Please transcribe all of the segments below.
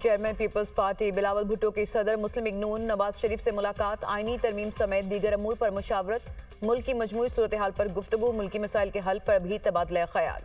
Chairman Peoples Party Bilawal Bhutto की सदर मुस्लिम league नून नवाज शरीफ से मुलाकात, आईनी तरमीम समेत दीगर अमूर पर मुशावरत, मुल्क की मजमूई सूरत हाल पर गुफ्तगू, मुल्की मसाइल के हल पर भी तबादला ख्याल।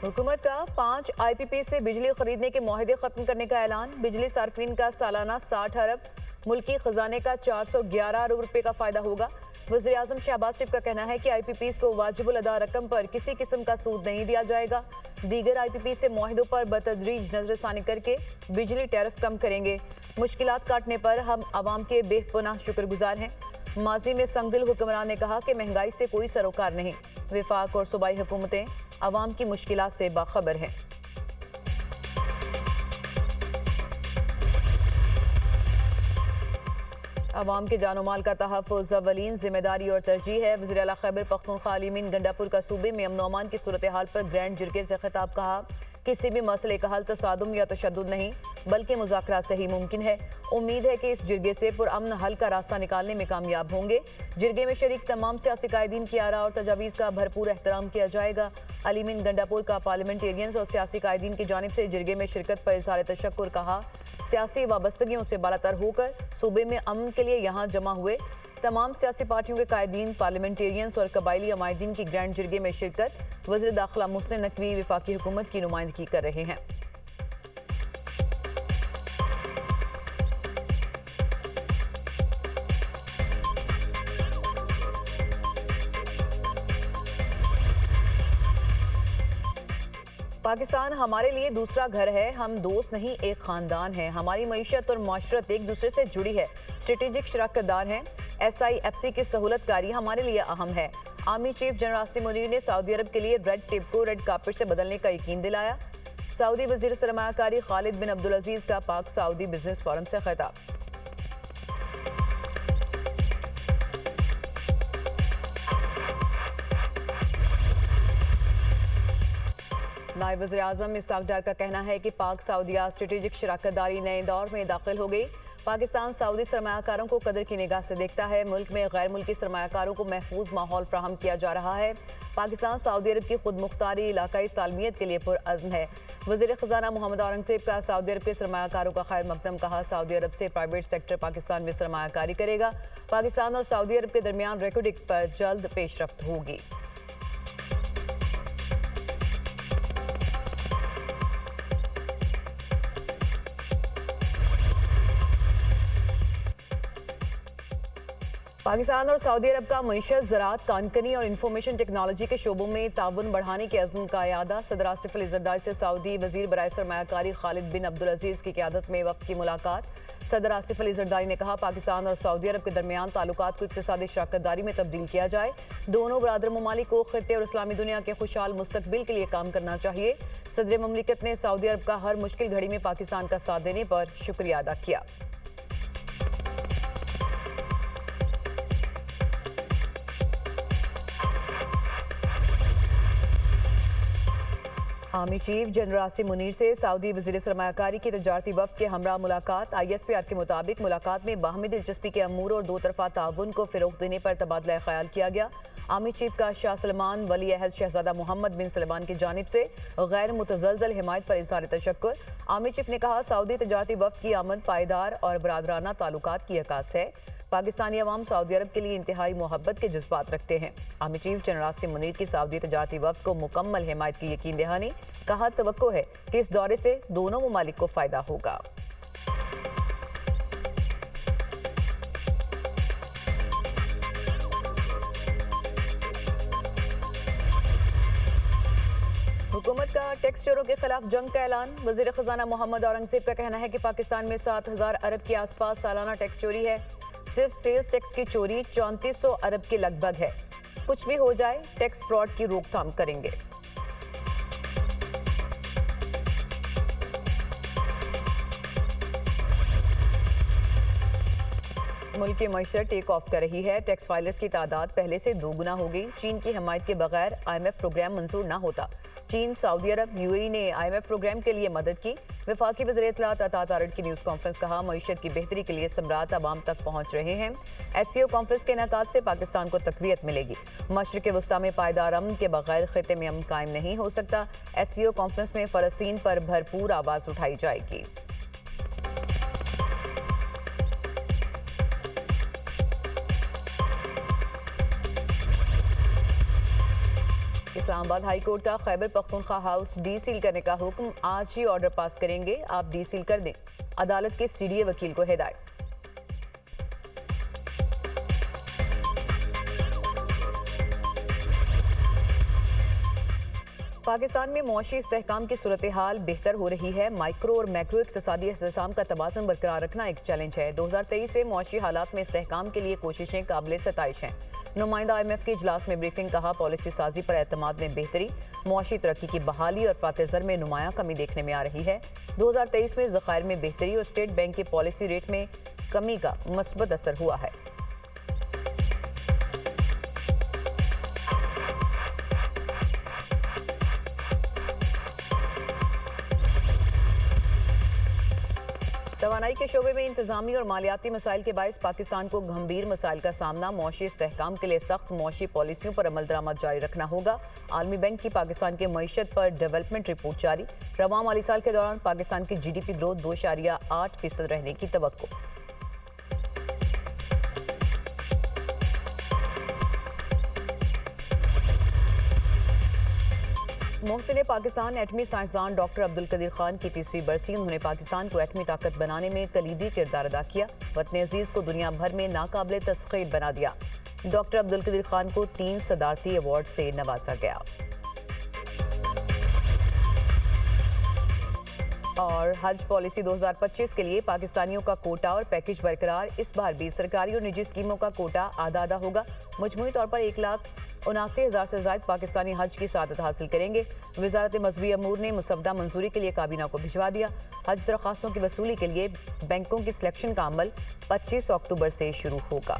हुकूमत का 5 IPP से बिजली खरीदने के मुआहदे खत्म करने का ऐलान, बिजली सार्फिन का सालाना 60 अरब, मुल्की खजाने का 411 अरब रुपए का फायदा होगा। वज़ीर आज़म शहबाज शरीफ का कहना है कि IPPs को वाजिबुल अदा रकम पर किसी किस्म का सूद नहीं दिया जाएगा। दीगर IPP से मुआहदों पर बतदरीज नजरसानी करके बिजली टैरिफ कम करेंगे। मुश्किलात काटने पर हम आवाम के बेपनाह शुक्रगुजार हैं। माजी में संगदिल हुक्मरान ने कहा कि महंगाई से कोई सरोकार नहीं, विफाक और सूबाई हुकूमतें आवाम की मुश्किलात से बाखबर हैं। अवाम के जानो माल का तहफ़्फ़ुज़ अव्वलीन जिम्मेदारी और तरजीह है। वज़ीर आला खैबर पख्तूनख्वा अलीमीन गंडापुर का सूबे में अमन अमान की सूरत हाल पर ग्रैंड जिरगे से खिताब, कहा किसी भी मसले का हल तसादुम या तशद्दुद नहीं बल्कि मुज़ाकरा से ही मुमकिन है। उम्मीद है कि इस जिरगे से पुरअमन हल का रास्ता निकालने में कामयाब होंगे। जिरगे में शरीक तमाम सियासी कायदीन की आरा और तजावीज़ का भरपूर एहतराम किया जाएगा। अलीमीन गंडापुर का पार्लियामेंटेरियंस और सियासी कायदीन की जानिब से जिरगे में शिरकत पर इज़हार तशक्कुर, कहा सियासी वाबस्तगियों से बालातर होकर सूबे में अमन के लिए यहाँ जमा हुए तमाम सियासी पार्टियों के कायदीन, पार्लियामेंटेरियंस और कबायली अमायदीन की ग्रैंड जिरगे में शिरकत। वज़ीर दाखिला मोहसिन नकवी वफाकी हुकूमत की नुमाइंदगी कर रहे हैं। पाकिस्तान हमारे लिए दूसरा घर है, हम दोस्त नहीं एक खानदान है। हमारी मईशत और माशरत एक दूसरे से जुड़ी है, स्ट्रेटेजिक शराकतदार हैं। SIFC की सहूलतकारी हमारे लिए अहम है। Army chief general Asim Munir ने सऊदी अरब के लिए रेड टेप को रेड कार्पेट से बदलने का यकीन दिलाया। सऊदी वजीर सरमायाकारी खालिद बिन अब्दुल अजीज का पाक सऊदी बिजनेस फोरम से खिताब। नायब वज़ीर आज़म इसाक डार का कहना है कि पाक सऊदिया स्ट्रेटेजिक शराकतदारी नए दौर में दाखिल हो गई। पाकिस्तान सऊदी सरमायाकारों को कदर की निगाह से देखता है। मुल्क में गैर मुल्की सरमायाकारों को महफूज माहौल फ्राहम किया जा रहा है। पाकिस्तान सऊदी अरब की खुद मुख्तारी इलाकाई सालमियत के लिए पुरअज़्म है। वज़ीर ख़ज़ाना मोहम्मद औरंगज़ेब का सऊदी अरब के सरमायाकारों का खैर मकदम, कहा सऊदी अरब से प्राइवेट सेक्टर पाकिस्तान में सरमायाकारी करेगा। पाकिस्तान और सऊदी अरब के दरमियान रेकोडिक पर जल्द पेशरफ्त होगी। पाकिस्तान और सऊदी अरब का मईशत, ज़राअत, कानकनी और इंफॉर्मेशन टेक्नोलॉजी के शोबों में ताउन बढ़ाने के अज़्म का यादा। सदर आसिफ अली ज़रदारी से सऊदी वज़ीर बराए सरमायाकारी खालिद बिन अब्दुल अजीज़ की क़यादत में वफ़द की मुलाकात। सदर आसिफ अली ज़रदारी ने कहा पाकिस्तान और सऊदी अरब के दरमियान ताल्लुकात को इक़्तिसादी शराकतदारी में तब्दील किया जाए। दोनों बरादर ममालिक को ख़ित्ते और इस्लामी दुनिया के खुशहाल मुस्तक़बिल के लिए काम करना चाहिए। सदर ममलिकत ने सऊदी अरब का हर मुश्किल घड़ी में पाकिस्तान का साथ देने पर शुक्रिया अदा किया। Army chief general Asim Munir से सऊदी वज़ीर सरमायाकारी की तजारती वफ़द के हमरा मुलाकात। ISPR के मुताबिक मुलाकात में बाहमी दिलचस्पी के अमूर और दो तरफा ताउन को फ़रोग़ देने पर तबादला ख्याल किया गया। आर्मी चीफ का शाह सलमान वली अहद शहजादा मोहम्मद बिन सलमान की जानिब से गैर मुतज़लज़ल हिमायत पर इज़हार तशक्कुर। आर्मी चीफ ने कहा सऊदी तजारती वफ़द की आमद पायदार और बरादराना ताल्लुकात की अक्कास है। पाकिस्तानी अवाम सऊदी अरब के लिए इंतहाई मोहब्बत के जज्बात रखते हैं। Army chief general Asim Munir की सऊदी तजारती वफ़द को मुकम्मल हिमायत की यकीन दहानी, कहा तवक्को है कि इस दौरे से दोनों ममालिक को फ़ायदा होगा। हुकूमत का टैक्स चोरों के खिलाफ जंग का ऐलान। वज़ीर ख़ज़ाना मोहम्मद औरंगज़ेब का कहना है कि पाकिस्तान में 7,000 अरब के आसपास सालाना टैक्स चोरी है। सिर्फ सेल्स टैक्स की चोरी 3400 अरब के लगभग है। कुछ भी हो जाए टैक्स फ्रॉड की रोकथाम करेंगे। मुल्क की मईशत टेक ऑफ कर रही है। टैक्स फाइलर्स की तादाद पहले से दोगुना हो गई। चीन की हमायत के बगैर IMF प्रोग्राम मंजूर न होता। चीन, सऊदी अरब, UAE ने IMF प्रोग्राम के लिए मदद की। वफाकी वज़ीर इत्तलात अता तारड़ की न्यूज़ कॉन्फ्रेंस कहा, मईशत की बेहतरी के लिए समरात आवाम तक पहुँच रहे हैं। SCO कॉन्फ्रेंस के इनेकाद से पाकिस्तान को तक़वियत मिलेगी। मशरिक़ वस्ता में पायदार अमन के बगैर खिते में अमन कायम नहीं हो सकता। SCO कॉन्फ्रेंस में फ़लस्तीन पर भरपूर आवाज़ उठाई जाएगी। इस्लामाबाद हाई कोर्ट का खैबर पख्तूनख्वा हाउस डीसील करने का हुक्म, आज ही ऑर्डर पास करेंगे, आप डीसील कर दें। अदालत के CDA वकील को हिदायत। पाकिस्तान में मुआशी इस्तेहकाम की सूरत हाल बेहतर हो रही है। माइक्रो और मैक्रो इक़्तिसादी इस्तेहकाम का तवाज़ुन बरकरार रखना एक चैलेंज है। 2023 से मुआशी हालात में इस्तेहकाम के लिए कोशिशें काबिल सताइश हैं। नुमाइंदा IMF के इजलास में ब्रीफिंग, कहा पॉलिसी साजी पर एतमाद में बेहतरी, मुआशी तरक्की की बहाली और फातेजर में नुमायां कमी देखने में आ रही है। 2023 में ज़खायर में बेहतरी और स्टेट बैंक के पॉलिसी रेट में कमी का मस्बत असर हुआ है। तवानाई के शोबे में इंतजामी और मालियाती मसाइल के बायस पाकिस्तान को गंभीर मसाइल का सामना। मुआशी इस्तेहकाम के लिए सख्त मुआशी पॉलिसियों पर अमल दरामद जारी रखना होगा। आलमी बैंक की पाकिस्तान के मईशत पर डेवलपमेंट रिपोर्ट जारी। रवां माली साल के दौरान पाकिस्तान की GDP ग्रोथ 2.8% रहने की तवक्को। मोहसिन पाकिस्तान एटमी साइंसदान डॉक्टर अब्दुल कदीर खान की तीसरी बरसी। उन्होंने पाकिस्तान को एटमी ताकत बनाने में कलीदी किरदार अदा किया। वतन अजीज को दुनिया भर में नाकाबिले तस्खीर बना दिया। डॉक्टर अब्दुल कदीर खान को 3 सदारती अवार्ड से नवाजा गया। और हज पॉलिसी 2025 के लिए पाकिस्तानियों का कोटा और पैकेज बरकरार। इस बार भी सरकारी और निजी स्कीमों का कोटा आधा आधा होगा। मजमूई तौर पर 1,79,000 से ज्यादा पाकिस्तानी हज की सआदत हासिल करेंगे। वजारत मजहबी अमूर ने मुसवदा मंजूरी के लिए काबीना को भिजवा दिया। हज दरख्वास्तों की वसूली के लिए बैंकों की सिलेक्शन का अमल 25 अक्टूबर से शुरू होगा।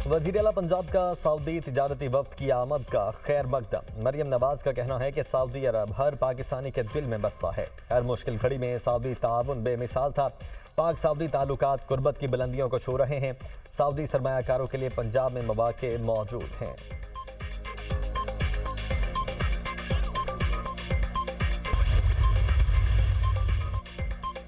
वज़ीर आला पंजाब का सऊदी तिजारती वफ्द की आमद का खैर मकदम। मरियम नवाज का कहना है कि सऊदी अरब हर पाकिस्तानी के दिल में बसता है। हर मुश्किल घड़ी में सऊदी ताउन बेमिसाल था। पाक सऊदी ताल्लुकात कुर्बत की बुलंदियों को छू रहे हैं। सऊदी सरमायाकारों के लिए पंजाब में मौके मौजूद हैं।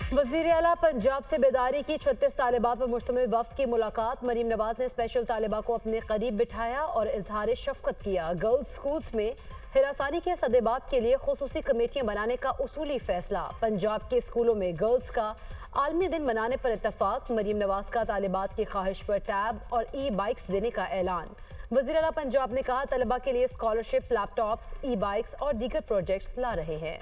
वज़ीर आला पंजाब से बेदारी की 36 तालिबात पर मुश्तमिल वफ्द की मुलाकात। मरीम नवाज ने स्पेशल तालिबा को अपने करीब बिठाया और इजहार शफकत किया। गर्ल्स स्कूल्स में हिरासानी के सदेबात के लिए खुसूसी कमेटियां बनाने का उसूली फैसला। पंजाब के स्कूलों में गर्ल्स का आलमी दिन मनाने पर इत्तफाक। मरीम नवाज का तालिबात की ख्वाहिश पर टैब और ई-बाइक्स देने का ऐलान। वज़ीर आला पंजाब ने कहा तलबा के लिए स्कॉलरशिप, लैपटॉप्स, ई-बाइक्स और दीगर प्रोजेक्ट्स ला रहे हैं।